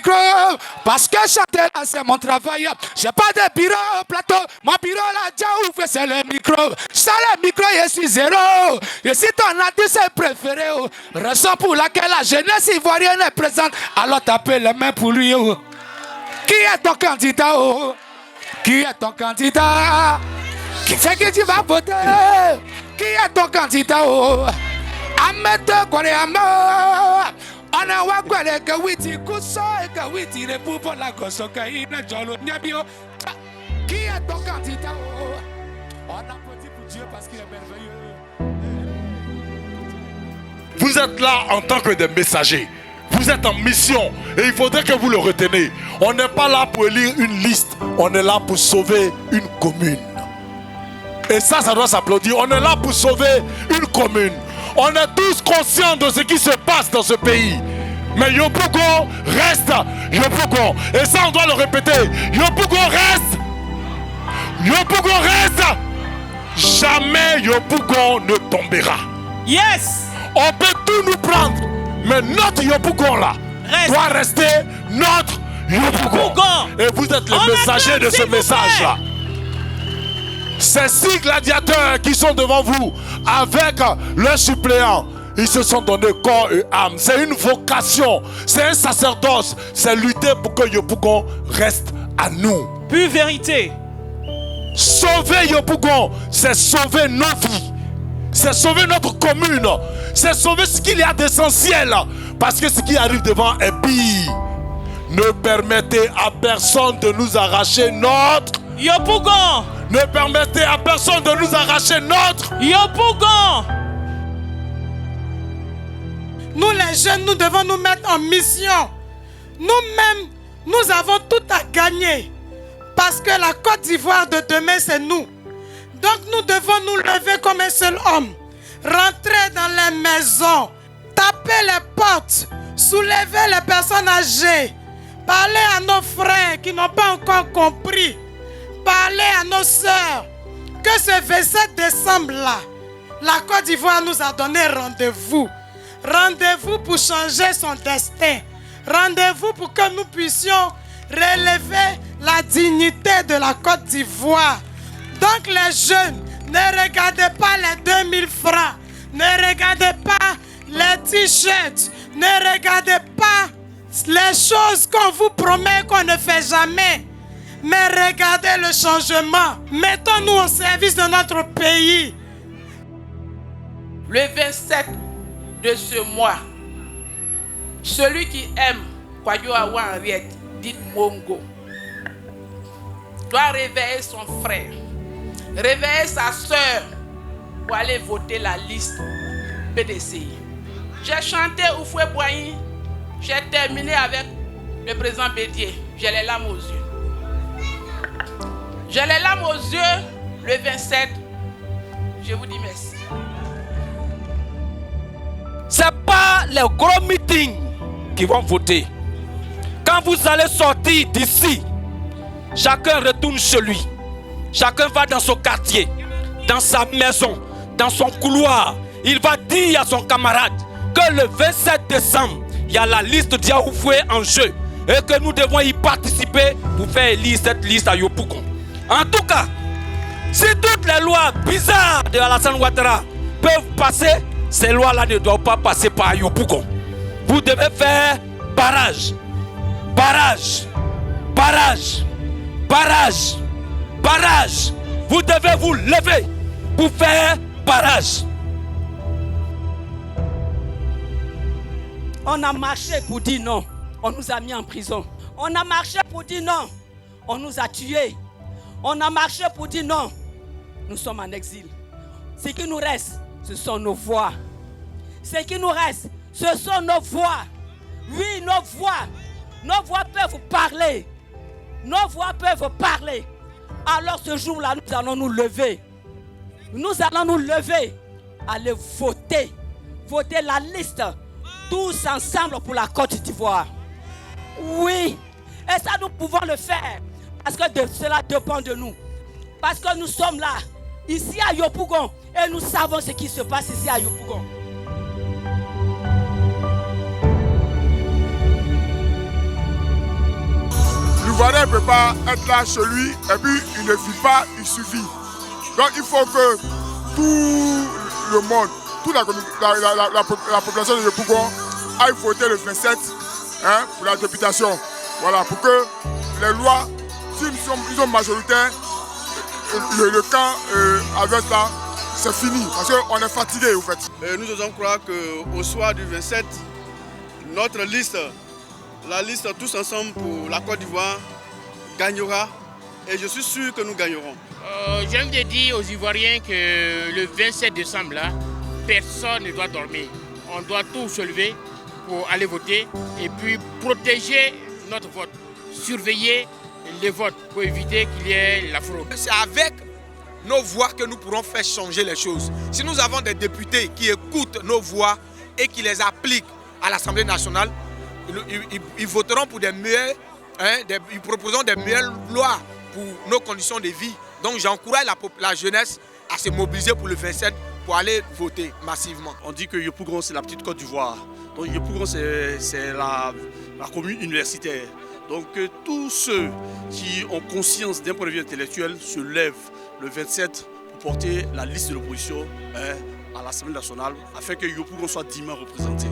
micro. Parce que chanter là, c'est mon travail. J'ai pas de bureau au plateau. Mon bureau là, déjà ouvert, c'est le micro. Sans le micro, je suis zéro. Je suis ton artiste préféré. Raison pour laquelle la jeunesse ivoirienne est présente. Alors tapez les mains pour lui. Qui est ton candidat? Qui est ton candidat? Qui fait que tu vas voter? Qui est ton candidat? Ahmed Koreama. On a wagwale que witi kuso et que witi ne pour la gosso que il ne jolo nyabio. Qui est ton candidat? On a petit pour Dieu parce qu'il est merveilleux. Vous êtes là en tant que des messagers. Vous êtes en mission et il faudrait que vous le reteniez. On n'est pas là pour élire une liste. On est là pour sauver une commune. Et ça doit s'applaudir. On est là pour sauver une commune. On est tous conscients de ce qui se passe dans ce pays. Mais Yopougon reste Yopougon. Et ça, on doit le répéter. Yopougon reste. Yopougon reste. Jamais Yopougon ne tombera. Yes. On peut tout nous prendre. Mais notre Yopougon là doit rester notre Yopougon. Et vous êtes les messagers de ce message là. Ces 6 gladiateurs qui sont devant vous avec leurs suppléants, ils se sont donnés corps et âme. C'est une vocation, c'est un sacerdoce. C'est lutter pour que Yopougon reste à nous. Pure vérité. Sauver Yopougon, c'est sauver nos vies. C'est sauver notre commune. C'est sauver ce qu'il y a d'essentiel. Parce que ce qui arrive devant est pire. Ne permettez à personne de nous arracher notre Yopougon. Ne permettez à personne de nous arracher notre Yopougon. Nous les jeunes, nous devons nous mettre en mission. Nous-mêmes, nous avons tout à gagner. Parce que la Côte d'Ivoire de demain, c'est nous. Donc nous devons nous lever comme un seul homme. Rentrer dans les maisons. Taper les portes. Soulever les personnes âgées. Parler à nos frères qui n'ont pas encore compris. Parler à nos sœurs que ce 27 décembre là, la Côte d'Ivoire nous a donné rendez-vous. Rendez-vous pour changer son destin. Rendez-vous pour que nous puissions relever la dignité de la Côte d'Ivoire. Donc les jeunes, ne regardez pas les 2000 francs. Ne regardez pas les t-shirts. Ne regardez pas les choses qu'on vous promet qu'on ne fait jamais. Mais regardez le changement. Mettons-nous au service de notre pays. Le 27 de ce mois, celui qui aime Kwadwo Awa Henriette, dit Mongo, doit réveiller son frère, réveiller sa soeur pour aller voter la liste PDCI. J'ai chanté Oufoué Boigny, j'ai terminé avec le président Bédier. J'ai les larmes aux yeux. J'ai les larmes aux yeux le 27. Je vous dis merci. Ce n'est pas les gros meetings qui vont voter. Quand vous allez sortir d'ici, chacun retourne chez lui. Chacun va dans son quartier, dans sa maison, dans son couloir. Il va dire à son camarade que le 27 décembre, il y a la liste d'Yaoufoué en jeu et que nous devons y participer pour faire élire cette liste à Yopougon. En tout cas, si toutes les lois bizarres de Alassane Ouattara peuvent passer, ces lois-là ne doivent pas passer par Yopougon. Vous devez faire barrage, barrage, barrage, barrage, barrage. Vous devez vous lever pour faire barrage. On a marché pour dire non. On nous a mis en prison. On a marché pour dire non. On nous a tués. On a marché pour dire non. Nous sommes en exil. Ce qui nous reste, ce sont nos voix. Ce qui nous reste, ce sont nos voix. Oui, nos voix. Nos voix peuvent parler. Nos voix peuvent parler. Alors ce jour-là, nous allons nous lever. Nous allons nous lever. Aller voter. Voter la liste. Tous ensemble pour la Côte d'Ivoire. Oui. Et ça, nous pouvons le faire. Parce que cela dépend de nous. Parce que nous sommes là, ici à Yopougon. Et nous savons ce qui se passe ici à Yopougon. l'Ivoirien ne peut pas être là chez lui et puis il ne vit pas, il suffit. Donc il faut que tout le monde, toute la population de Yopougon aille voter le 27 pour la députation. Voilà, pour que les lois, s'ils sont majoritaires, le camp avec là, c'est fini. Parce qu'on est fatigué, en fait. Nous osons croire qu'au soir du 27, notre liste, la liste Tous Ensemble pour la Côte d'Ivoire, gagnera. Et je suis sûr que nous gagnerons. J'aime de dire aux Ivoiriens que le 27 décembre, là, personne ne doit dormir. On doit tous se lever pour aller voter et puis protéger notre vote, surveiller les votes pour éviter qu'il y ait la fraude. C'est avec nos voix que nous pourrons faire changer les choses. Si nous avons des députés qui écoutent nos voix et qui les appliquent à l'Assemblée nationale, ils voteront pour des meilleures, ils proposeront des meilleures lois pour nos conditions de vie. Donc j'encourage la jeunesse à se mobiliser pour le 27 pour aller voter massivement. On dit que Yopougon c'est la petite Côte d'Ivoire. Donc Yopougon c'est la commune universitaire. Donc tous ceux qui ont conscience d'un point de vue intellectuel se lèvent le 27 pour porter la liste de l'opposition à l'Assemblée nationale afin que Yopougon soit dignement représenté.